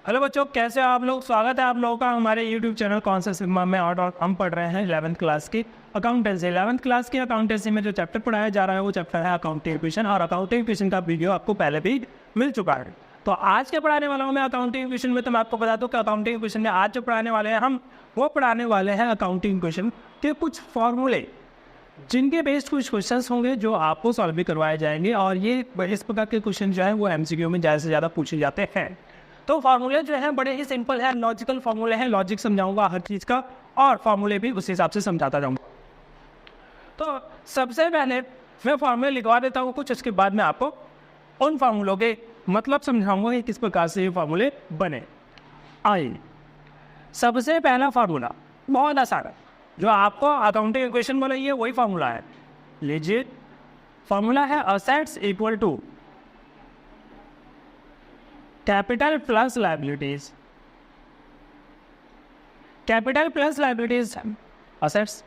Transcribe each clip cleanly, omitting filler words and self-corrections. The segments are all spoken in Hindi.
हेलो बच्चों, कैसे हो आप लोग। स्वागत है आप लोगों का हमारे यूट्यूब चैनल कौन सा सिग्मा में। और हम पढ़ रहे हैं 11th क्लास की अकाउंटेंसी। 11th क्लास की अकाउंटेंसी में जो चैप्टर पढ़ाया जा रहा है वो चैप्टर है अकाउंटिंग इक्वेशन। और अकाउंटिंग इक्वेशन का वीडियो आपको पहले भी मिल चुका है। तो आज के पढ़ाने वाला हूँ मैं अकाउंटिंग इक्वेशन में। तो मैं आपको बता दूँ कि अकाउंटिंग इक्वेशन में आज जो पढ़ाने वाले हैं हम वो पढ़ाने वाले हैं अकाउंटिंग इक्वेशन के कुछ फॉर्मूले, जिनके बेस्ड कुछ क्वेश्चंस होंगे जो आपको सॉल्व भी करवाए जाएंगे। और ये इस प्रकार के क्वेश्चन जो है वो एमसीक्यू में ज़्यादा से ज़्यादा पूछे जाते हैं। तो फार्मूले जो है बड़े ही सिंपल है, लॉजिकल फार्मूले हैं। लॉजिक समझाऊंगा हर चीज़ का और फार्मूले भी उस हिसाब से समझाता जाऊंगा। तो सबसे पहले मैं फार्मूले लिखवा देता हूँ कुछ, उसके बाद मैं आपको उन फार्मूलों के मतलब समझाऊंगा कि किस प्रकार से ये फार्मूले बने। आइए, सबसे पहला फार्मूला बहुत आसान है, जो आपको अकाउंटिंग इक्वेशन बोला ये वही फार्मूला है। लीजिए, फार्मूला है assets equal to capital plus liabilities. Capital plus liabilities assets.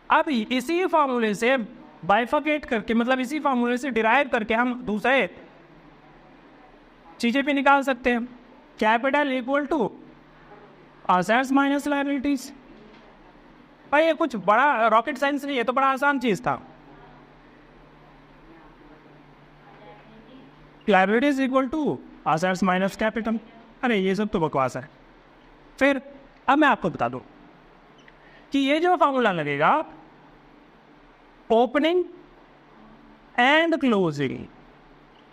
अब इसी फार्मूले से बाइफर्केट करके, मतलब इसी फार्मूले से डिराइव करके हम दूसरे चीजें भी निकाल सकते हैं। Capital equal to assets minus liabilities. भाई ये कुछ बड़ा रॉकेट साइंस नहीं है, तो बड़ा आसान चीज था। Liabilities equal to assets minus capital. अरे ये सब तो बकवास है। फिर अब मैं आपको बता दूं कि ये जो फॉर्मूला लगेगा ओपनिंग एंड क्लोजिंग,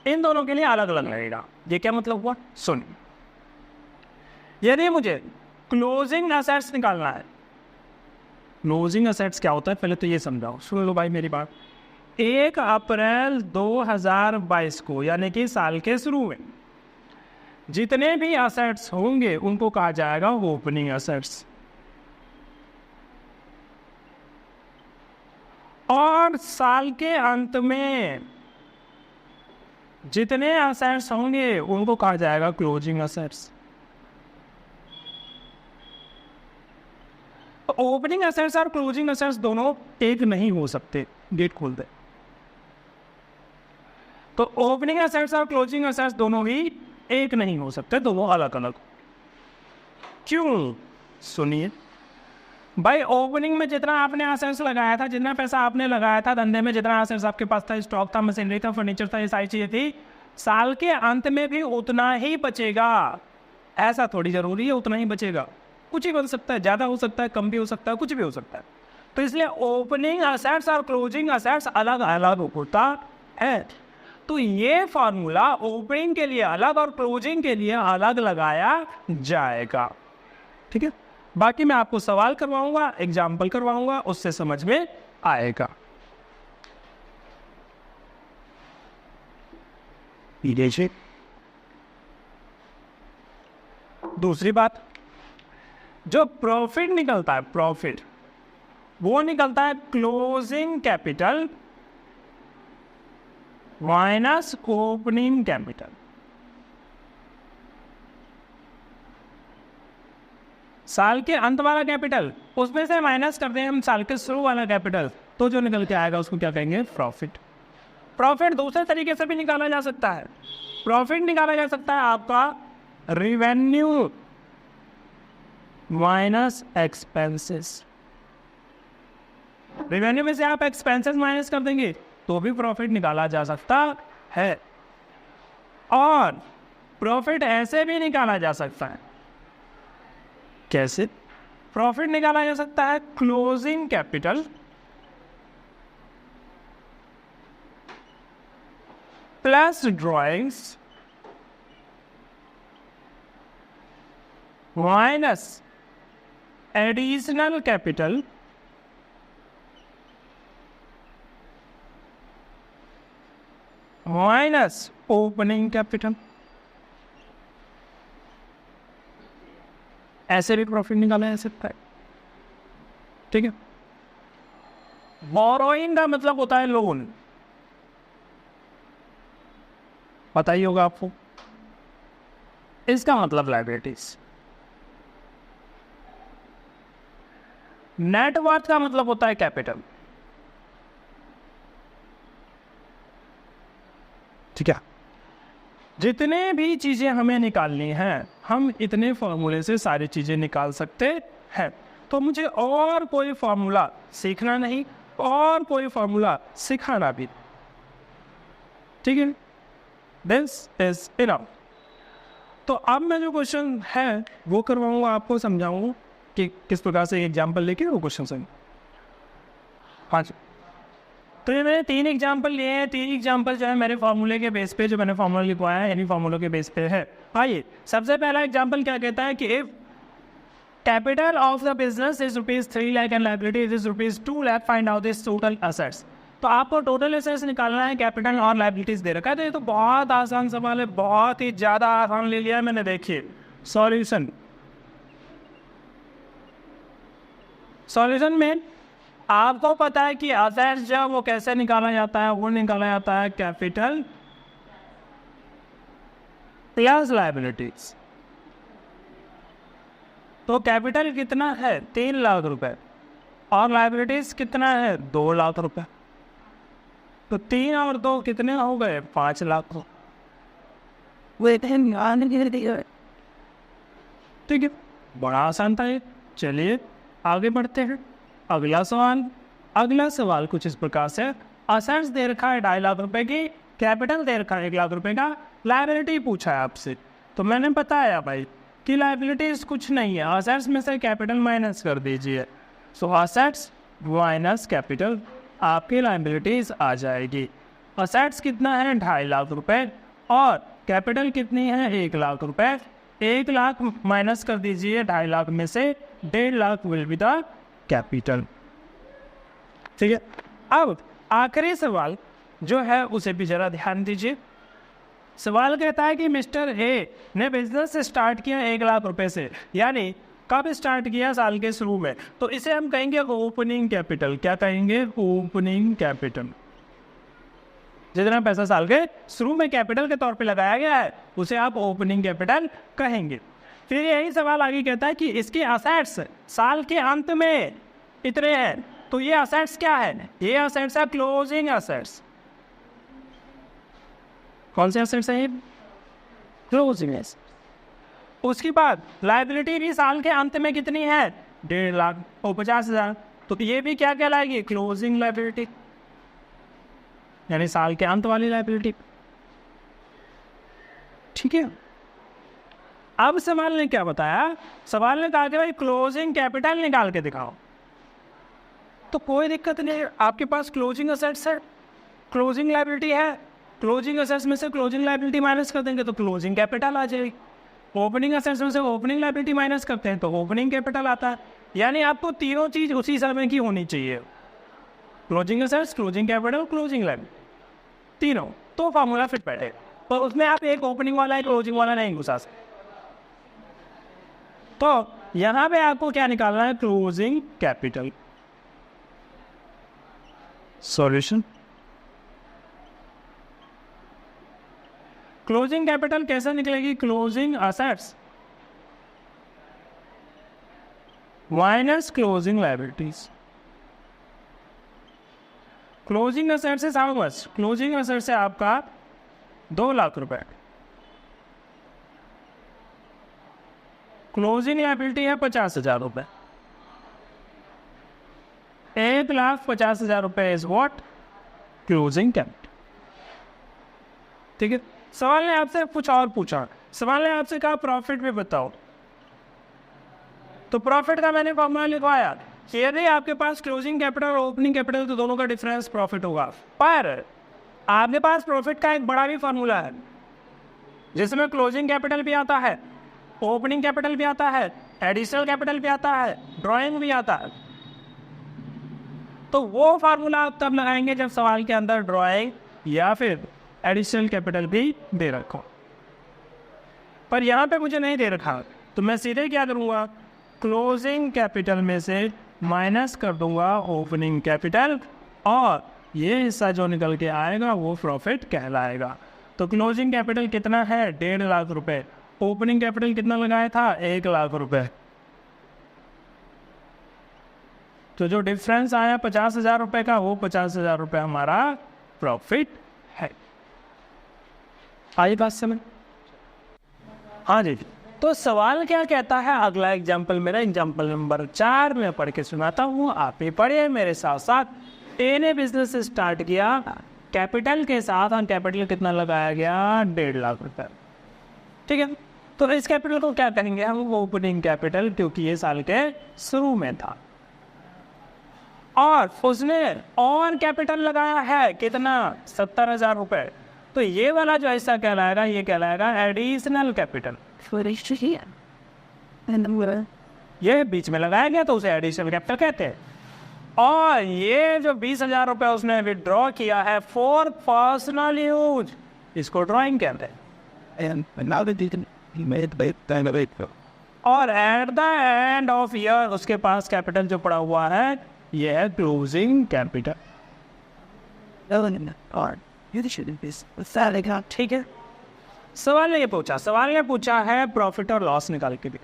इन दोनों के लिए अलग अलग लगेगा। ये क्या मतलब हुआ, सुन। यदि मुझे क्लोजिंग असेट्स निकालना है, क्लोजिंग असेट्स क्या होता है पहले तो ये समझाओ। सुन लो भाई मेरी बात। 1 अप्रैल 2022 को, यानी कि साल के शुरू में जितने भी असेट्स होंगे उनको कहा जाएगा ओपनिंग असेट्स। और साल के अंत में जितने असेट्स होंगे उनको कहा जाएगा क्लोजिंग असेट्स। ओपनिंग असेट्स और क्लोजिंग असेट्स दोनों एक नहीं हो सकते। गेट खोल दे। तो ओपनिंग असेट्स और क्लोजिंग असेट्स दोनों ही एक नहीं हो सकते, दोनों अलग अलग। क्यों, सुनिए भाई। ओपनिंग में जितना आपने असेट्स लगाया था, जितना पैसा आपने लगाया था धंधे में, जितना असेट्स आपके पास था, स्टॉक था, मशीनरी था, फर्नीचर था, ये सारी चीजें थी, साल के अंत में भी उतना ही बचेगा। ऐसा थोड़ी जरूरी है उतना ही बचेगा। कुछ ही बन सकता है, ज्यादा हो सकता है, कम भी हो सकता है, कुछ भी हो सकता है। तो इसलिए ओपनिंग असेट्स और क्लोजिंग असेट्स अलग अलग होता है। तो ये फॉर्मूला ओपनिंग के लिए अलग और क्लोजिंग के लिए अलग लगाया जाएगा। ठीक है, बाकी मैं आपको सवाल करवाऊंगा, एग्जाम्पल करवाऊंगा, उससे समझ में आएगा। दूसरी बात, जो प्रॉफिट निकलता है, प्रॉफिट वो निकलता है closing capital minus opening capital. साल के अंत वाला कैपिटल, उसमें से माइनस करते हैं हम साल के शुरू वाला कैपिटल, तो जो निकल के आएगा उसको क्या कहेंगे, प्रॉफिट। प्रॉफिट दूसरे तरीके से भी निकाला जा सकता है। प्रॉफिट निकाला जा सकता है आपका रिवेन्यू माइनस एक्सपेंसेस। रेवेन्यू में से आप एक्सपेंसेस माइनस कर देंगे तो भी प्रॉफिट निकाला जा सकता है। और प्रॉफिट ऐसे भी निकाला जा सकता है। कैसे प्रॉफिट निकाला जा सकता है, closing capital plus drawings minus additional capital minus opening capital. ऐसे भी प्रॉफिट निकाला जा सकता है। ठीक है, बोरोइंग का मतलब होता है लोन, पता ही होगा आपको। इसका मतलब लायबिलिटीज। नेटवर्थ का मतलब होता है कैपिटल। ठीक है, जितने भी चीज़ें हमें निकालनी हैं हम इतने फॉर्मूले से सारी चीज़ें निकाल सकते हैं। तो मुझे और कोई फॉर्मूला सीखना नहीं और कोई फॉर्मूला सिखाना भी, ठीक है। This is enough. तो अब मैं जो क्वेश्चन है वो करवाऊंगा, आपको समझाऊंगा कि किस प्रकार से एग्जाम्पल लेके वो क्वेश्चन से। हाँ जी, तो ये मैंने 3 एग्जाम्पल लिए हैं। 3 एग्जाम्पल जो है मेरे फार्मूले के बेस पे, जो मैंने फार्मूला लिखवाया है इन्हीं फार्मूलों के बेस पे है। आइए, सबसे पहला एग्जाम्पल क्या कहता है कि if capital of the business is ₹3 lakh and liabilities is ₹2 lakh, find out this total assets. तो आपको टोटल एसेट्स निकालना है, कैपिटल और लाइबिलिटीज दे रखा है। तो ये तो बहुत आसान सवाल है, बहुत ही ज़्यादा आसान ले लिया है मैंने। देखिए सॉल्यूशन में आपको पता है कि असेट्स जब वो कैसे निकाला जाता है, वो निकाला जाता है कैपिटल प्लस लाइबिलिटीज। तो कैपिटल कितना है 3 लाख रुपए और लाइबिलिटीज कितना है 2 लाख रुपए। तो 3 और 2 कितने हो गए 5 लाख। ठीक है, बड़ा आसान था ये। चलिए आगे बढ़ते हैं। अगला सवाल कुछ इस प्रकार से, असेट्स दे रखा है 2.5 लाख रुपए की, कैपिटल दे रखा है 1 लाख रुपए का, लायबिलिटी पूछा है आपसे। तो मैंने बताया भाई कि लायबिलिटीज कुछ नहीं है, असेट्स में से कैपिटल माइनस कर दीजिए। सो असेट्स माइनस कैपिटल, आपकी लायबिलिटीज आ जाएगी। असेट्स कितना है 2.5 लाख रुपए और कैपिटल कितनी है 1 लाख रुपए। 1 लाख माइनस कर दीजिए 2.5 लाख में से, 1.5 lakh will be the capital. ठीक है, अब आखिरी सवाल जो है उसे भी जरा ध्यान दीजिए। सवाल कहता है कि मिस्टर ए ने बिजनेस स्टार्ट किया 1 लाख रुपए से, यानी कब स्टार्ट किया, साल के शुरू में। तो इसे हम कहेंगे ओपनिंग कैपिटल। क्या कहेंगे, ओपनिंग कैपिटल। जितना पैसा साल के शुरू में कैपिटल के तौर पे लगाया गया है उसे आप ओपनिंग कैपिटल कहेंगे। फिर यही सवाल आगे कहता है कि इसके असेट्स साल के अंत में इतने हैं। तो ये असेट्स क्या है, ये असेट्स है क्लोजिंग असेट्स। कौन से असेट्स है, क्लोजिंग असेट्स। उसके बाद लायबिलिटी भी साल के अंत में कितनी है 1.5 लाख और 50,000। तो ये भी क्या कहलाएगी, क्लोजिंग लायबिलिटी, यानी साल के अंत वाली लायबिलिटी। ठीक है, अब सवाल ने क्या बताया, सवाल ने कहा कि भाई क्लोजिंग कैपिटल निकाल के दिखाओ। तो कोई दिक्कत नहीं है, आपके पास क्लोजिंग असेट्स है, क्लोजिंग लायबिलिटी है, क्लोजिंग असेट्स में से क्लोजिंग लायबिलिटी माइनस कर देंगे तो क्लोजिंग कैपिटल आ जाएगी। ओपनिंग असेट्स में से ओपनिंग लायबिलिटी माइनस करते हैं तो ओपनिंग कैपिटल आता है। यानी आपको तीनों चीज उसी समय की होनी चाहिए, closing assets, closing capital, closing liability, तीनों। तो फॉर्मूला फिट बैठेगा। पर उसमें आप एक ओपनिंग वाला एक क्लोजिंग वाला नहीं घुसा सकते। तो यहां पे आपको क्या निकालना है, closing capital. Solution, closing capital कैसे निकलेगी, closing assets minus closing liabilities. Closing assets से हाउ मच, क्लोजिंग असेट्स से आपका 2 लाख रुपए, क्लोजिंग लायबिलिटी है 50,000 रुपए। 1,50,000 रुपए इज व्हाट, क्लोजिंग कैपिटल। ठीक है, सवाल ने आपसे कुछ और पूछा, सवाल ने आपसे कहा प्रॉफिट भी बताओ। तो प्रॉफिट का मैंने फॉर्मूला लिखवाया कि यदि आपके पास क्लोजिंग कैपिटल और ओपनिंग कैपिटल तो दोनों का डिफरेंस प्रॉफिट होगा। पर आपके पास प्रॉफिट का एक बड़ा भी फॉर्मूला है जिसमें क्लोजिंग कैपिटल भी आता है, ओपनिंग कैपिटल भी आता है, एडिशनल कैपिटल भी आता है, ड्राइंग भी आता है। तो वो फार्मूला आप तब लगाएंगे जब सवाल के अंदर ड्राइंग या फिर एडिशनल कैपिटल भी दे रखो। पर यहाँ पे मुझे नहीं दे रखा, तो मैं सीधे क्या करूँगा, क्लोजिंग कैपिटल में से माइनस कर दूंगा ओपनिंग कैपिटल और ये हिस्सा जो निकल के आएगा वो प्रॉफिट कहलाएगा। तो क्लोजिंग कैपिटल कितना है 1.5 लाख रुपए, ओपनिंग कैपिटल कितना लगाया था 1 लाख रुपए। तो जो डिफरेंस आया 50,000 रुपए का, वो 50,000 रुपए हमारा प्रॉफिट है। आई बात समझ? हाँ जी। तो सवाल क्या कहता है, अगला एग्जाम्पल मेरा एग्जाम्पल नंबर 4 में पढ़ के सुनाता हूँ, आप ही पढ़िए मेरे साथ साथ। ए ने बिजनेस स्टार्ट किया कैपिटल के साथ, और कैपिटल कितना लगाया गया, 1.5 लाख रुपए। ठीक है, तो इस कैपिटल को क्या करेंगे हम, ओपनिंग कैपिटल, क्योंकि ये साल के शुरू में था। और उसने और कैपिटल लगाया है कितना, 70,000 रुपए। तो ये वाला जो ऐसा कहलाएगा, ये कहलाएगा एडिशनल कैपिटल। ये बीच में लगाया गया तो उसे एडिशनल कैपिटल कहते हैं। और ये जो 20,000 रुपए उसने विड्रॉ किया है फॉर पर्सनल यूज, इसको ड्राइंग कहते हैं। और at the end of year उसके पास कैपिटल जो पड़ा हुआ है, ये है क्लोजिंग कैपिटल। ठीक है, सवाल ने पूछा है प्रॉफिट और लॉस निकाल के भी।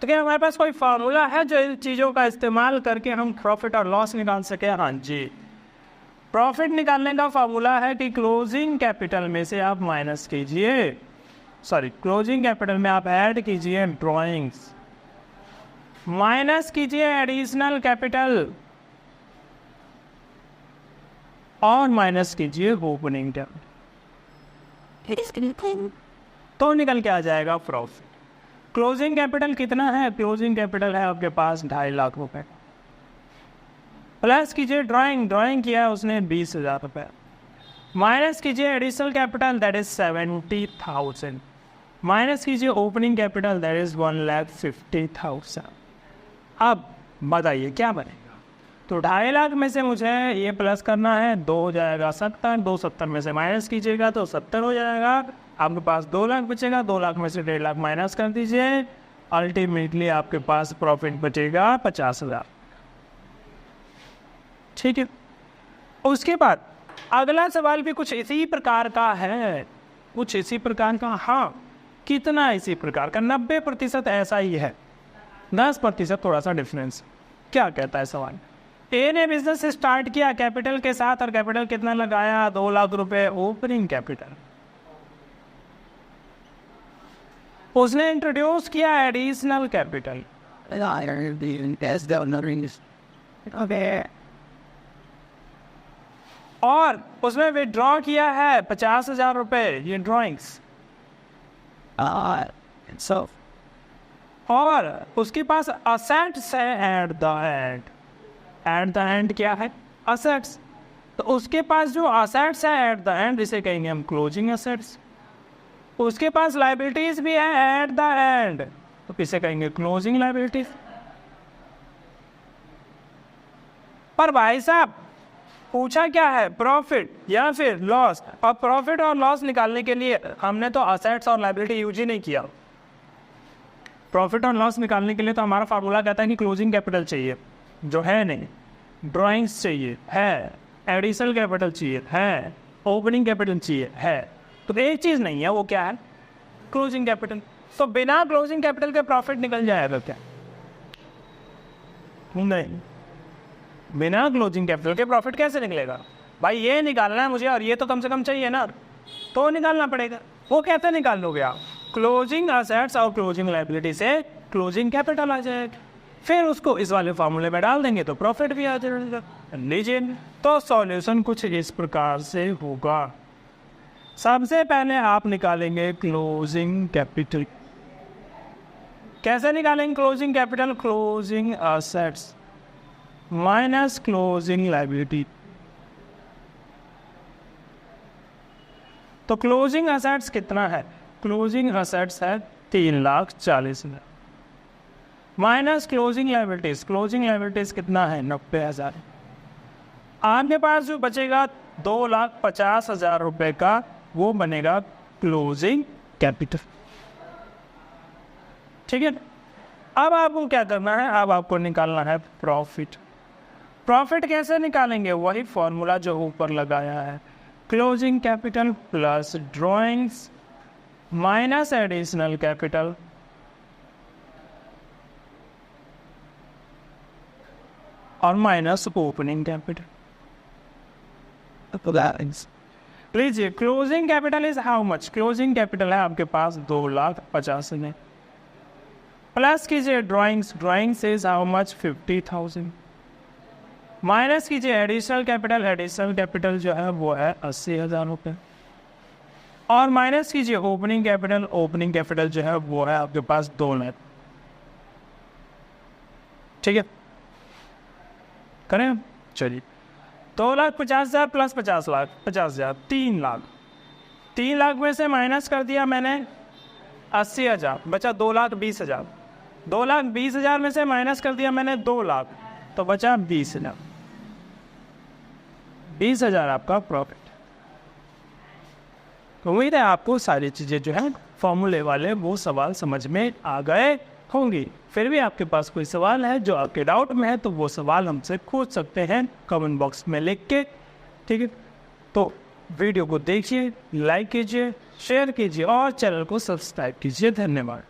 तो क्या हमारे पास कोई फार्मूला है जो इन चीज़ों का इस्तेमाल करके हम प्रॉफिट और लॉस निकाल सके? हाँ जी, प्रॉफिट निकालने का फार्मूला है कि क्लोजिंग कैपिटल में से आप माइनस कीजिए, क्लोजिंग कैपिटल में आप ऐड कीजिए ड्राइंग्स, माइनस कीजिए एडिशनल कैपिटल, और माइनस कीजिए ओपनिंग कैपिटल, तो निकल के आ जाएगा प्रॉफिट। क्लोजिंग कैपिटल कितना है, क्लोजिंग कैपिटल है आपके पास 2.5 लाख रुपए, प्लस कीजिए ड्राइंग किया है उसने 20,000 रुपए, माइनस कीजिए additional capital that is 70,000, minus कीजिए ओपनिंग कैपिटल दैट इज 1,50,000। अब बताइए क्या बनेगा? तो 2.5 लाख में से मुझे ये प्लस करना है, 2 हो जाएगा 70, 270 में से माइनस कीजिएगा तो 70 हो जाएगा, आपके पास 2 लाख बचेगा, 2 लाख में से 1.5 लाख माइनस कर दीजिए, अल्टीमेटली आपके पास प्रॉफिट बचेगा 50,000। ठीक है, उसके बाद अगला सवाल भी कुछ इसी प्रकार का है, हाँ, कितना इसी प्रकार का, 90% ऐसा ही है, 10% थोड़ा सा डिफरेंस। क्या कहता है सवाल? ए ने बिजनेस स्टार्ट किया कैपिटल के साथ, और कैपिटल कितना लगाया, 2 लाख रुपए ओपनिंग कैपिटल। उसने इंट्रोड्यूस किया एडिशनल कैपिटल, और उसमें विड्रॉ किया है 50,000 रुपए, ये ड्रॉइंग्स। और उसके पास असेट्स है एट द एंड क्या है, असेट्स। तो उसके पास जो असेट्स है एट द एंड, इसे कहेंगे हम क्लोजिंग असेट्स। उसके पास लाइबिलिटीज भी है एट द एंड, तो किसे कहेंगे क्लोजिंग लाइबिलिटीज। पर भाई साहब पूछा क्या है, प्रॉफिट या फिर लॉस? और प्रॉफिट और लॉस निकालने के लिए हमने तो असेट्स और लाइबिलिटी यूज ही नहीं किया। प्रॉफिट और लॉस निकालने के लिए तो हमारा फार्मूला कहता है कि क्लोजिंग कैपिटल चाहिए, जो है नहीं, ड्राइंग्स चाहिए है, एडिशनल कैपिटल चाहिए है, ओपनिंग कैपिटल चाहिए है, तो एक चीज़ नहीं है, वो क्या है, क्लोजिंग कैपिटल। तो बिना क्लोजिंग कैपिटल के प्रॉफिट निकल जाएगा क्या? नहीं, बिना क्लोजिंग कैपिटल के प्रॉफिट कैसे निकलेगा भाई? ये निकालना है मुझे, और ये तो कम से कम चाहिए ना, तो निकालना पड़ेगा। वो कैसे निकाल लोगे आप? क्लोजिंग असेट्स और क्लोजिंग लायबिलिटी से क्लोजिंग कैपिटल आ जाएगा, फिर उसको इस वाले फार्मूले में डाल देंगे तो प्रॉफिट भी आ जाएगा। लीजिए, तो सॉल्यूशन कुछ इस प्रकार से होगा। सबसे पहले आप निकालेंगे क्लोजिंग कैपिटल। कैसे निकालेंगे closing capital? Closing assets minus closing liability. तो क्लोजिंग असेट्स कितना है? क्लोजिंग असेट्स है 3,40,000 minus closing liabilities. Closing liabilities कितना है? 90,000। आपके पास जो बचेगा 2,50,000 रुपए का, वो बनेगा क्लोजिंग कैपिटल। ठीक है, अब आपको क्या करना है? अब आपको निकालना है प्रॉफिट। प्रॉफिट कैसे निकालेंगे? वही फॉर्मूला जो ऊपर लगाया है, closing capital plus drawings minus additional capital और माइनस ओपनिंग कैपिटल। लीजिए closing capital is how much, closing capital है आपके पास 2,50,000 है। प्लस कीजिए drawings is how much 50,000। Minus कीजिए एडिशनल कैपिटल जो है वो है 80,000 रुपये। और माइनस कीजिए ओपनिंग कैपिटल जो है वो है आपके पास 2 लाख। ठीक है, करें चलिए 2,50,000 प्लस 50 लाख 50,000 3 लाख। 3 लाख में से माइनस कर दिया मैंने 80,000, बचा 2,20,000। 2,20,000 में से माइनस कर दिया मैंने 2 लाख, तो बचा 20,000। 20,000 आपका प्रॉफिट। उम्मीद है आपको सारी चीज़ें जो है फॉर्मूले वाले वो सवाल समझ में आ गए होंगी। फिर भी आपके पास कोई सवाल है जो आपके डाउट में है तो वो सवाल हमसे पूछ सकते हैं कमेंट बॉक्स में लिख के। ठीक है, तो वीडियो को देखिए, लाइक कीजिए, शेयर कीजिए और चैनल को सब्सक्राइब कीजिए। धन्यवाद।